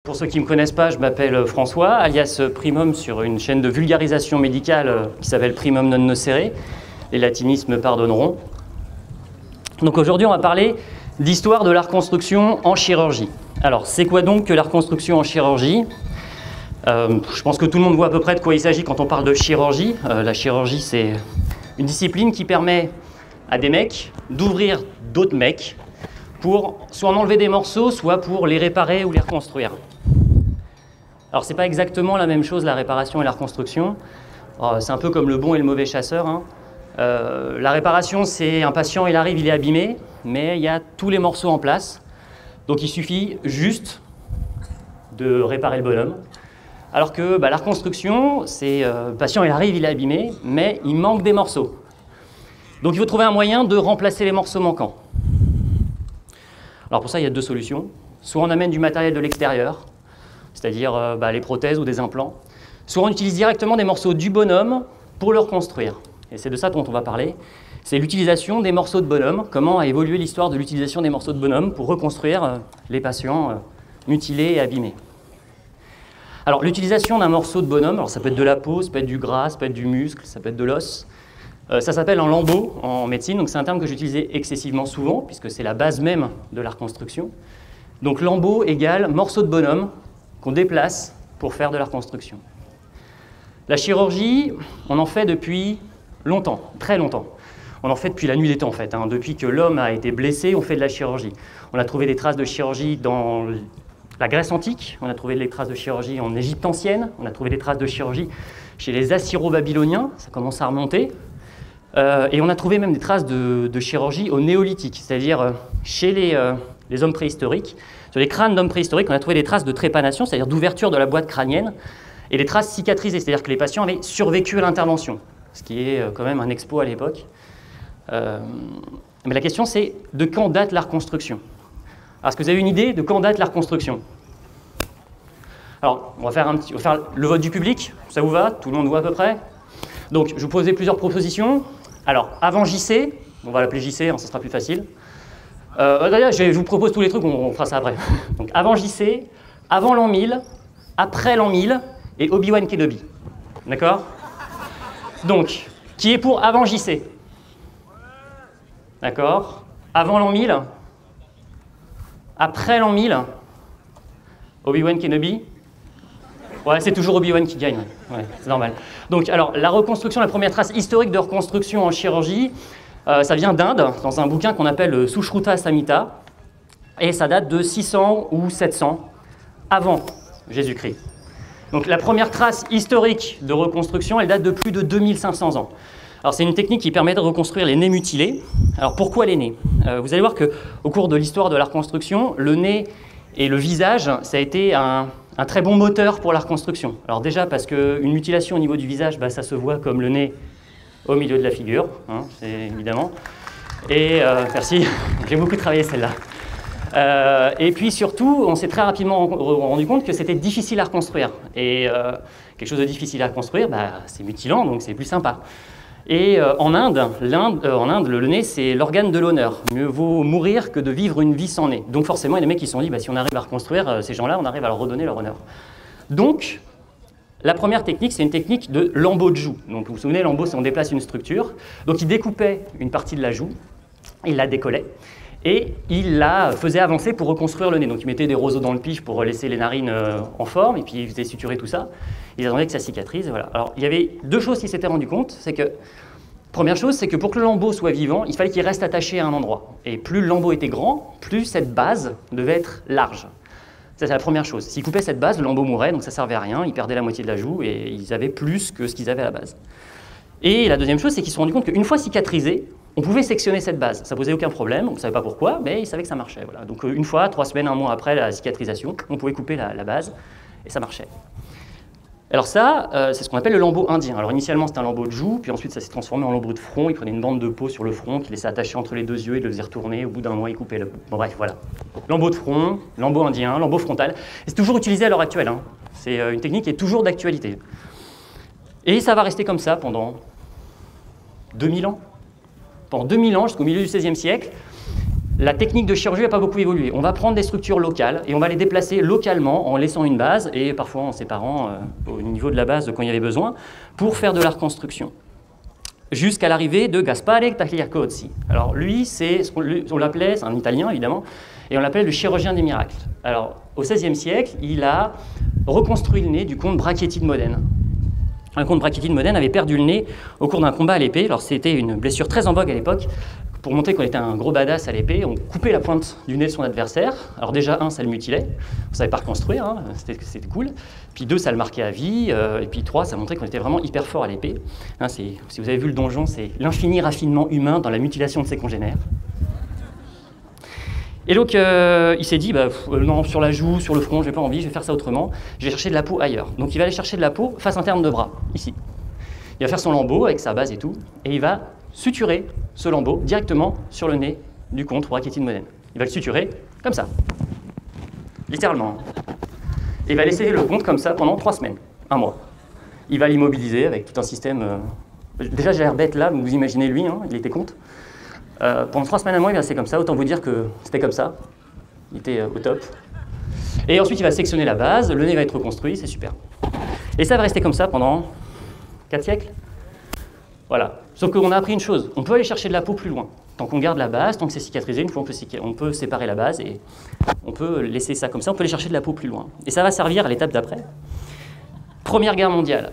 Pour ceux qui ne me connaissent pas, je m'appelle François, alias Primum, sur une chaîne de vulgarisation médicale qui s'appelle Primum non nocere. Les latinismes me pardonneront. Donc aujourd'hui, on va parler d'histoire de la reconstruction en chirurgie. Alors, c'est quoi donc que la reconstruction en chirurgie? Je pense que tout le monde voit à peu près de quoi il s'agit quand on parle de chirurgie. La chirurgie, c'est une discipline qui permet à des mecs d'ouvrir d'autres mecs pour soit en enlever des morceaux, soit pour les réparer ou les reconstruire. Alors, c'est pas exactement la même chose, la réparation et la reconstruction. C'est un peu comme le bon et le mauvais chasseur, hein. La réparation, c'est un patient, il arrive, il est abîmé, mais il y a tous les morceaux en place. Donc, il suffit juste de réparer le bonhomme. Alors que la reconstruction, c'est le patient, il arrive, il est abîmé, mais il manque des morceaux. Donc, il faut trouver un moyen de remplacer les morceaux manquants. Alors, pour ça, il y a deux solutions. Soit on amène du matériel de l'extérieur, c'est-à-dire les prothèses ou des implants, soit on utilise directement des morceaux du bonhomme pour le reconstruire. Et c'est de ça dont on va parler. C'est l'utilisation des morceaux de bonhomme, comment a évolué l'histoire de l'utilisation des morceaux de bonhomme pour reconstruire les patients mutilés et abîmés. Alors l'utilisation d'un morceau de bonhomme, alors ça peut être de la peau, ça peut être du gras, ça peut être du muscle, ça peut être de l'os. Ça s'appelle un lambeau en médecine, donc c'est un terme que j'utilisais excessivement souvent, puisque c'est la base même de la reconstruction. Donc lambeau égale morceau de bonhomme qu'on déplace pour faire de la reconstruction. La chirurgie, on en fait depuis longtemps, très longtemps. On en fait depuis la nuit des temps en fait, hein. Depuis que l'homme a été blessé, on fait de la chirurgie. On a trouvé des traces de chirurgie dans la Grèce antique, on a trouvé des traces de chirurgie en Égypte ancienne, on a trouvé des traces de chirurgie chez les Assyro-Babyloniens, ça commence à remonter. Et on a trouvé même des traces de chirurgie au néolithique, c'est-à-dire chez les hommes préhistoriques. Sur les crânes d'hommes préhistoriques, on a trouvé des traces de trépanation, c'est-à-dire d'ouverture de la boîte crânienne, et des traces cicatrisées, c'est-à-dire que les patients avaient survécu à l'intervention, ce qui est quand même un exploit à l'époque. Mais la question, c'est de quand date la reconstruction? Alors, est-ce que vous avez une idée de quand date la reconstruction? Alors, on va faire le vote du public, ça vous va? Tout le monde voit à peu près? Donc, je vais vous poser plusieurs propositions. Alors, avant JC, on va l'appeler JC, hein, ça sera plus facile. D'ailleurs, je vous propose tous les trucs, on fera ça après. Donc, avant JC, avant l'an 1000, après l'an 1000 et Obi-Wan Kenobi. D'accord? Donc, qui est pour avant JC? D'accord? Avant l'an 1000? Après l'an 1000? Obi-Wan Kenobi? Ouais, c'est toujours Obi-Wan qui gagne. Ouais, c'est normal. Donc, alors, la reconstruction, la première trace historique de reconstruction en chirurgie, ça vient d'Inde, dans un bouquin qu'on appelle Sushruta Samhita, et ça date de 600 ou 700 avant Jésus-Christ. Donc la première trace historique de reconstruction, elle date de plus de 2500 ans. Alors c'est une technique qui permet de reconstruire les nez mutilés. Alors pourquoi les nez? Vous allez voir qu'au cours de l'histoire de la reconstruction, le nez et le visage, ça a été un très bon moteur pour la reconstruction. Alors déjà parce qu'une mutilation au niveau du visage, ça se voit comme le nez au milieu de la figure, hein, c'est évidemment. Et merci, j'ai beaucoup travaillé celle-là. Et puis surtout, on s'est très rapidement rendu compte que c'était difficile à reconstruire. Et quelque chose de difficile à reconstruire, c'est mutilant, donc c'est plus sympa. Et en Inde, le nez, c'est l'organe de l'honneur. Mieux vaut mourir que de vivre une vie sans nez. Donc forcément, il y a des mecs qui se sont dit, si on arrive à reconstruire ces gens-là, on arrive à leur redonner leur honneur. Donc, la première technique, c'est une technique de lambeau de joue. Donc vous vous souvenez, lambeau, c'est on déplace une structure. Donc il découpait une partie de la joue, il la décollait, et il la faisait avancer pour reconstruire le nez. Donc il mettait des roseaux dans le pif pour laisser les narines en forme, et puis il faisait suturer tout ça. Il attendait que ça cicatrise, et voilà. Alors il y avait deux choses qu'il s'était rendu compte, c'est que, première chose, c'est que pour que le lambeau soit vivant, il fallait qu'il reste attaché à un endroit. Et plus le lambeau était grand, plus cette base devait être large. Ça, c'est la première chose. S'ils coupaient cette base, le lambeau mourait, donc ça ne servait à rien, ils perdaient la moitié de la joue, et ils avaient plus que ce qu'ils avaient à la base. Et la deuxième chose, c'est qu'ils se sont rendus compte qu'une fois cicatrisé, on pouvait sectionner cette base. Ça ne posait aucun problème, on ne savait pas pourquoi, mais ils savaient que ça marchait. Voilà. Donc une fois, 3 semaines, 1 mois après la cicatrisation, on pouvait couper la base, et ça marchait. Alors ça, c'est ce qu'on appelle le lambeau indien. Alors initialement, c'était un lambeau de joue, puis ensuite ça s'est transformé en lambeau de front. Il prenait une bande de peau sur le front, qu'il laissait attacher entre les 2 yeux, il le faisait retourner, au bout d'1 mois, il coupait le... Bon bref, voilà. Lambeau de front, lambeau indien, lambeau frontal. Et c'est toujours utilisé à l'heure actuelle, hein. C'est une technique qui est toujours d'actualité. Et ça va rester comme ça pendant 2000 ans. Pendant 2000 ans, jusqu'au milieu du XVIe siècle. la technique de chirurgie n'a pas beaucoup évolué. On va prendre des structures locales et on va les déplacer localement en laissant une base et parfois en séparant au niveau de la base quand il y avait besoin pour faire de la reconstruction. Jusqu'à l'arrivée de Gaspare Tagliacozzi. Alors lui, on l'appelait, c'est un Italien évidemment, et on l'appelait le chirurgien des miracles. Alors au XVIe siècle, il a reconstruit le nez du comte Brachetti de Modène. Un comte Brachetti de Modène avait perdu le nez au cours d'un combat à l'épée. Alors c'était une blessure très en vogue à l'époque. Pour montrer qu'on était un gros badass à l'épée, on coupait la pointe du nez de son adversaire. Alors déjà, ça le mutilait, on ne savait pas reconstruire, hein, c'était cool. Puis 2, ça le marquait à vie. Et puis 3, ça montrait qu'on était vraiment hyper fort à l'épée. Hein, si vous avez vu le donjon, c'est l'infini raffinement humain dans la mutilation de ses congénères. Et donc, il s'est dit, non, sur la joue, sur le front, je n'ai pas envie, je vais faire ça autrement. Je vais chercher de la peau ailleurs. Donc il va aller chercher de la peau face interne de bras, ici. Il va faire son lambeau avec sa base et tout, et il va suturer ce lambeau directement sur le nez du comte Brachetti de Modène. Il va le suturer comme ça, littéralement. Et il va laisser le comte comme ça pendant 3 semaines, 1 mois. Il va l'immobiliser avec tout un système... Déjà, j'ai l'air bête là, vous imaginez lui, hein, il était comte. Pendant 3 semaines, 1 mois, il va rester comme ça. Autant vous dire que c'était comme ça. Il était au top. Et ensuite, il va sectionner la base, le nez va être reconstruit, c'est super. Et ça va rester comme ça pendant 4 siècles. Voilà. Sauf qu'on a appris une chose, on peut aller chercher de la peau plus loin. Tant qu'on garde la base, tant que c'est cicatrisé, une fois on peut séparer la base et on peut laisser ça comme ça, on peut aller chercher de la peau plus loin. Et ça va servir à l'étape d'après. Première guerre mondiale,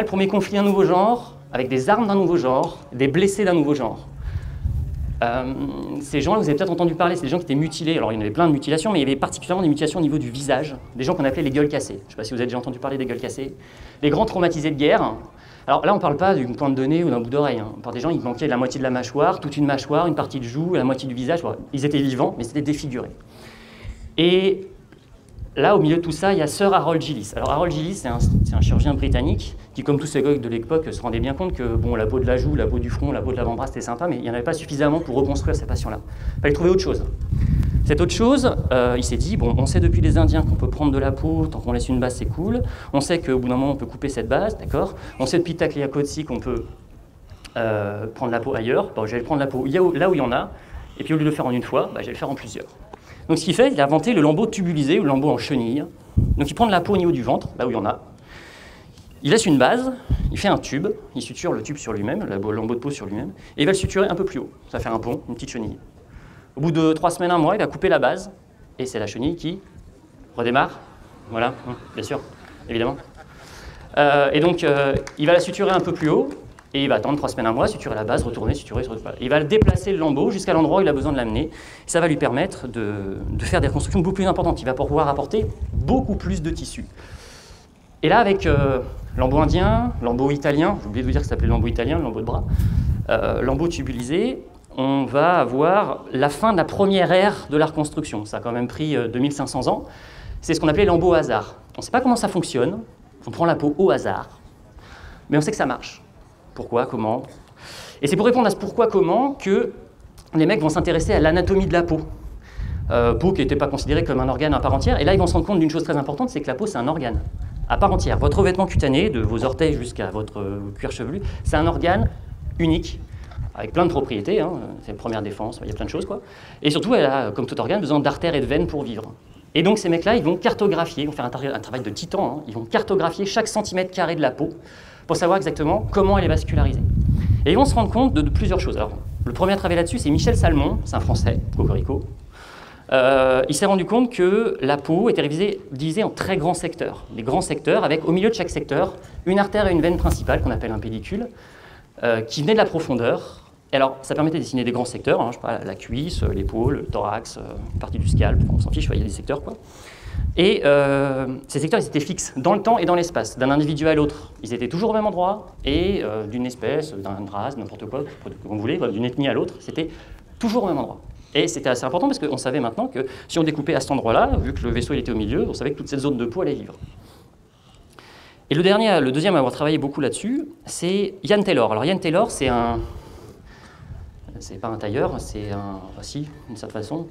premier conflit d'un nouveau genre, avec des armes d'un nouveau genre, des blessés d'un nouveau genre. Ces gens-là, vous avez peut-être entendu parler, c'est des gens qui étaient mutilés. Alors il y en avait plein de mutilations, mais il y avait particulièrement des mutilations au niveau du visage, des gens qu'on appelait les gueules cassées. Je ne sais pas si vous avez déjà entendu parler des gueules cassées. Les grands traumatisés de guerre. Alors là, on ne parle pas d'une pointe de nez ou d'un bout d'oreille. Hein. On parle des gens, il manquait la moitié de la mâchoire, toute une mâchoire, une partie de joue, la moitié du visage. Voilà. Ils étaient vivants, mais c'était défiguré. Et là, au milieu de tout ça, il y a Sir Harold Gillis. Alors Harold Gillis, c'est un chirurgien britannique qui, comme tous ces gars de l'époque, se rendait bien compte que bon, la peau de la joue, la peau du front, la peau de l'avant-bras, c'était sympa, mais il n'y en avait pas suffisamment pour reconstruire ces patients-là. Il fallait trouver autre chose. Cette autre chose, il s'est dit, bon, on sait depuis les Indiens qu'on peut prendre de la peau, tant qu'on laisse une base, c'est cool. On sait qu'au bout d'un moment, on peut couper cette base, d'accord. On sait depuis Tagliacozzi qu'on peut prendre la peau ailleurs. Bon, je vais prendre la peau là où il y en a, et puis au lieu de le faire en une fois, je vais le faire en plusieurs. Donc ce qu'il fait, il a inventé le lambeau tubulisé ou le lambeau en chenille. Donc il prend de la peau au niveau du ventre, là où il y en a. Il laisse une base, il fait un tube, il suture le tube sur lui-même, le lambeau de peau sur lui-même, et il va le suturer un peu plus haut. Ça fait un pont, une petite chenille. Au bout de 3 semaines, 1 mois, il va couper la base, et c'est la chenille qui redémarre. Voilà, bien sûr, évidemment. Et donc, il va la suturer un peu plus haut, et il va attendre 3 semaines, 1 mois, suturer la base, retourner, suturer. Il va déplacer le lambeau jusqu'à l'endroit où il a besoin de l'amener. Ça va lui permettre de faire des reconstructions beaucoup plus importantes. Il va pouvoir apporter beaucoup plus de tissu. Et là, avec lambeau indien, lambeau italien, j'ai oublié de vous dire que ça s'appelait lambeau italien, le lambeau de bras, lambeau tubulisé, on va avoir la fin de la première ère de la reconstruction. Ça a quand même pris 2500 ans. C'est ce qu'on appelait lambeau au hasard. On ne sait pas comment ça fonctionne. On prend la peau au hasard. Mais on sait que ça marche. Pourquoi, comment? Et c'est pour répondre à ce pourquoi, comment que les mecs vont s'intéresser à l'anatomie de la peau. Peau qui n'était pas considérée comme un organe à part entière. Et là, ils vont se rendre compte d'une chose très importante, c'est que la peau, c'est un organe à part entière. Votre revêtement cutané, de vos orteils jusqu'à votre cuir chevelu, c'est un organe unique, avec plein de propriétés, hein. C'est une première défense, il y a plein de choses, quoi. Et surtout, elle a, comme tout organe, besoin d'artères et de veines pour vivre. Et donc ces mecs-là, ils vont cartographier, ils vont faire un travail de titan, hein. Ils vont cartographier chaque centimètre carré de la peau pour savoir exactement comment elle est vascularisée. Et ils vont se rendre compte de plusieurs choses. Alors, le premier à travailler là-dessus, c'est Michel Salmon, c'est un Français, cocorico. Il s'est rendu compte que la peau était divisée en très grands secteurs. Des grands secteurs avec, au milieu de chaque secteur, une artère et une veine principale, qu'on appelle un pédicule, qui venait de la profondeur. Et alors, ça permettait de dessiner des grands secteurs, hein, je sais pas, la cuisse, l'épaule, le thorax, une partie du scalp, on s'en fiche, il y a des secteurs, quoi. Et ces secteurs, ils étaient fixes dans le temps et dans l'espace, d'un individu à l'autre. Ils étaient toujours au même endroit, et d'une espèce, d'une race, n'importe quoi, comme vous voulez, d'une ethnie à l'autre, c'était toujours au même endroit. Et c'était assez important parce qu'on savait maintenant que si on découpait à cet endroit-là, vu que le vaisseau était au milieu, on savait que toute cette zone de peau allait vivre. Et le deuxième à avoir travaillé beaucoup là-dessus, c'est Ian Taylor. Alors Ian Taylor, c'est pas un tailleur, c'est un... Enfin, si, d'une certaine façon.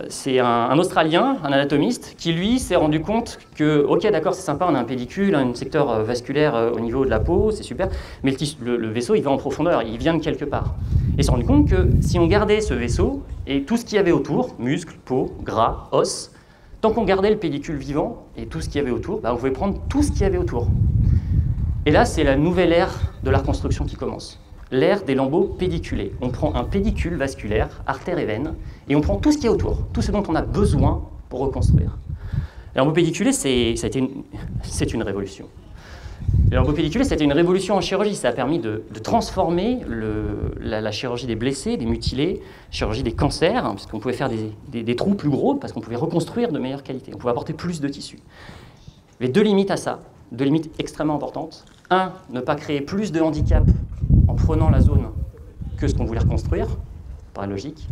C'est un Australien, un anatomiste, qui lui s'est rendu compte que, ok d'accord c'est sympa, on a un pédicule, un secteur vasculaire au niveau de la peau, c'est super, mais le vaisseau il va en profondeur, il vient de quelque part. Et il s'est rendu compte que si on gardait ce vaisseau, Et tout ce qu'il y avait autour, muscles, peau, gras, os, tant qu'on gardait le pédicule vivant et tout ce qu'il y avait autour, on pouvait prendre tout ce qu'il y avait autour. Et là, c'est la nouvelle ère de la reconstruction qui commence. L'ère des lambeaux pédiculés. On prend un pédicule vasculaire, artère et veine, et on prend tout ce qu'il y a autour, tout ce dont on a besoin pour reconstruire. Les lambeaux pédiculés, c'est une révolution. Les lambeaux pédiculés, c'était une révolution en chirurgie. Ça a permis de transformer la chirurgie des blessés, des mutilés, la chirurgie des cancers, parce qu'on pouvait faire des trous plus gros, parce qu'on pouvait reconstruire de meilleure qualité. On pouvait apporter plus de tissus. Il y avait deux limites à ça, deux limites extrêmement importantes. Un, ne pas créer plus de handicap en prenant la zone que ce qu'on voulait reconstruire, par logique.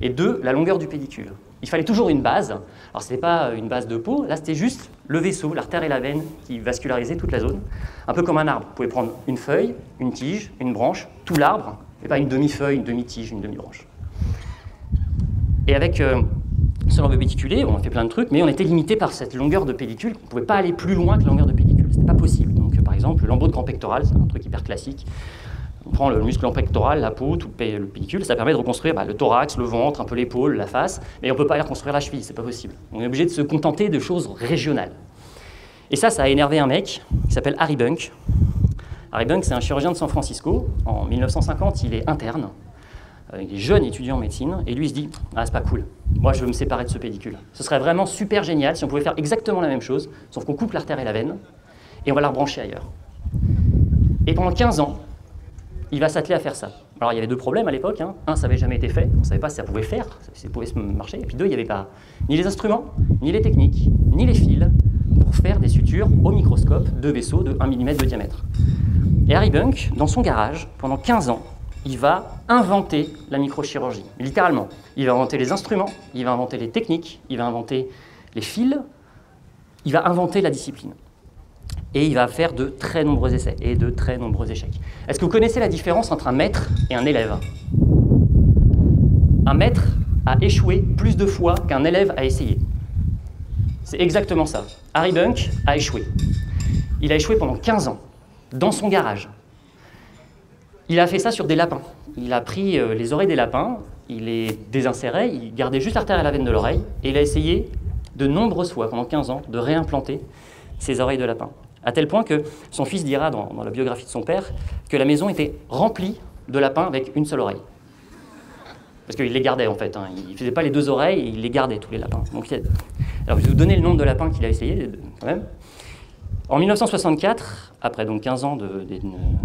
Et deux, la longueur du pédicule. Il fallait toujours une base. Alors, ce n'était pas une base de peau, là, c'était juste le vaisseau, l'artère et la veine qui vascularisaient toute la zone. Un peu comme un arbre. Vous pouvez prendre une feuille, une tige, une branche, tout l'arbre, et pas une demi-feuille, une demi-tige, une demi-branche. Et avec ce lambeau pédiculé, on a fait plein de trucs, mais on était limité par cette longueur de pédicule. On ne pouvait pas aller plus loin que la longueur de pédicule. Ce n'était pas possible. Donc, par exemple, le lambeau de grand pectoral, c'est un truc hyper classique. On prend le muscle pectoral, la peau, tout le pédicule, ça permet de reconstruire le thorax, le ventre, un peu l'épaule, la face, mais on ne peut pas aller reconstruire la cheville, c'est pas possible. On est obligé de se contenter de choses régionales. Et ça a énervé un mec qui s'appelle Harry Bunk. Harry Bunk, c'est un chirurgien de San Francisco. En 1950, il est interne, il est jeune étudiant en médecine, et lui il se dit « Ah, c'est pas cool, moi je veux me séparer de ce pédicule. Ce serait vraiment super génial si on pouvait faire exactement la même chose, sauf qu'on coupe l'artère et la veine, et on va la rebrancher ailleurs. » Et pendant 15 ans, il va s'atteler à faire ça. Alors il y avait deux problèmes à l'époque. Un, ça n'avait jamais été fait, on ne savait pas si ça pouvait faire, si ça pouvait marcher. Et puis deux, il n'y avait pas ni les instruments, ni les techniques, ni les fils pour faire des sutures au microscope de vaisseaux de 1 mm de diamètre. Et Harry Bunk, dans son garage, pendant 15 ans, il va inventer la microchirurgie, littéralement. Il va inventer les instruments, il va inventer les techniques, il va inventer les fils, il va inventer la discipline. Et il va faire de très nombreux essais et de très nombreux échecs. Est-ce que vous connaissez la différence entre un maître et un élève? Un maître a échoué plus de fois qu'un élève a essayé. C'est exactement ça. Harry Bunk a échoué. Il a échoué pendant 15 ans, dans son garage. Il a fait ça sur des lapins. Il a pris les oreilles des lapins, il les désinsérait, il gardait juste l'artère et la veine de l'oreille, et il a essayé de nombreuses fois, pendant 15 ans, de réimplanter ses oreilles de lapin. À tel point que son fils dira dans la biographie de son père que la maison était remplie de lapins avec une seule oreille. Parce qu'il les gardait en fait, il ne faisait pas les deux oreilles, il les gardait tous les lapins. Donc, alors je vais vous donner le nombre de lapins qu'il a essayé quand même. En 1964, après donc 15 ans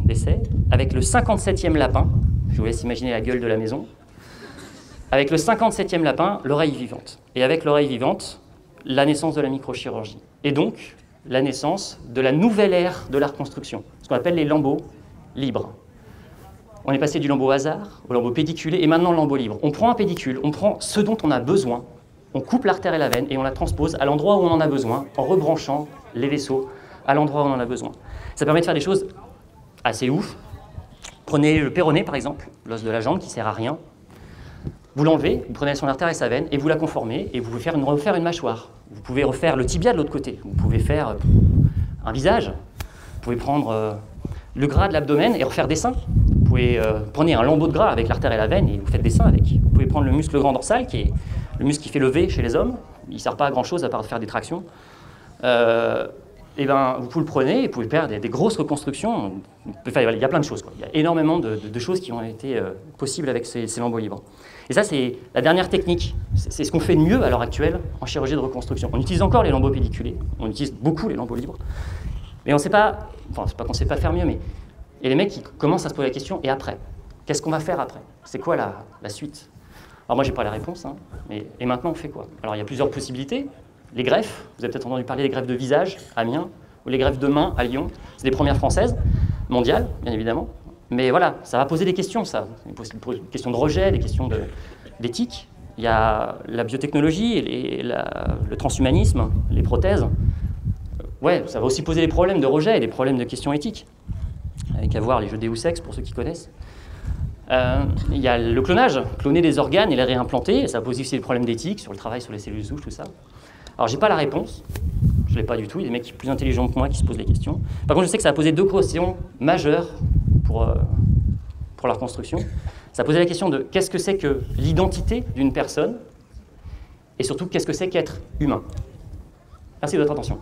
d'essai, avec le 57e lapin, je vous laisse imaginer la gueule de la maison, avec le 57e lapin, l'oreille vivante. Et avec l'oreille vivante, la naissance de la microchirurgie. Et donc, la naissance de la nouvelle ère de la reconstruction, ce qu'on appelle les lambeaux libres. On est passé du lambeau hasard au lambeau pédiculé et maintenant le lambeau libre. On prend un pédicule, on prend ce dont on a besoin, on coupe l'artère et la veine et on la transpose à l'endroit où on en a besoin en rebranchant les vaisseaux à l'endroit où on en a besoin. Ça permet de faire des choses assez ouf. Prenez le péroné par exemple, l'os de la jambe qui ne sert à rien. Vous l'enlevez, vous prenez son artère et sa veine et vous la conformez et vous pouvez refaire une mâchoire. Vous pouvez refaire le tibia de l'autre côté. Vous pouvez faire un visage. Vous pouvez prendre le gras de l'abdomen et refaire des seins. Vous pouvez prendre un lambeau de gras avec l'artère et la veine et vous faites des seins avec. Vous pouvez prendre le muscle grand dorsal qui est le muscle qui fait le V chez les hommes. Il ne sert pas à grand chose à part faire des tractions. Et ben, vous pouvez le prendre et vous pouvez faire des grosses reconstructions. Enfin, il y a plein de choses, quoi. Il y a énormément de choses qui ont été possibles avec ces lambeaux libres. Et ça, c'est la dernière technique. C'est ce qu'on fait de mieux à l'heure actuelle en chirurgie de reconstruction. On utilise encore les lambeaux pédiculés, on utilise beaucoup les lambeaux libres, mais on ne sait pas, enfin, c'est pas qu'on ne sait pas faire mieux, mais il y a les mecs qui commencent à se poser la question, et après? Qu'est-ce qu'on va faire après? C'est quoi la suite? Alors moi, je n'ai pas la réponse, mais et maintenant, on fait quoi? Alors, il y a plusieurs possibilités. Les greffes, vous avez peut-être entendu parler des greffes de visage à Amiens, ou les greffes de main à Lyon. C'est des premières françaises, mondiales, bien évidemment. Mais voilà, ça va poser des questions, ça. Des questions de rejet, des questions d'éthique. Il y a la biotechnologie, le transhumanisme, les prothèses. Ouais, ça va aussi poser des problèmes de rejet et des problèmes de questions éthiques. Avec à voir les jeux Deus Ex, pour ceux qui connaissent. Il y a le clonage, cloner des organes et les réimplanter. Et ça pose aussi des problèmes d'éthique sur le travail sur les cellules souches, tout ça. Alors, j'ai pas la réponse. Je ne l'ai pas du tout. Il y a des mecs plus intelligents que moi qui se posent les questions. Par contre, je sais que ça a posé deux questions majeures pour la reconstruction. Ça posait la question de qu'est-ce que c'est que l'identité d'une personne, et surtout qu'est-ce que c'est qu'être humain. Merci de votre attention.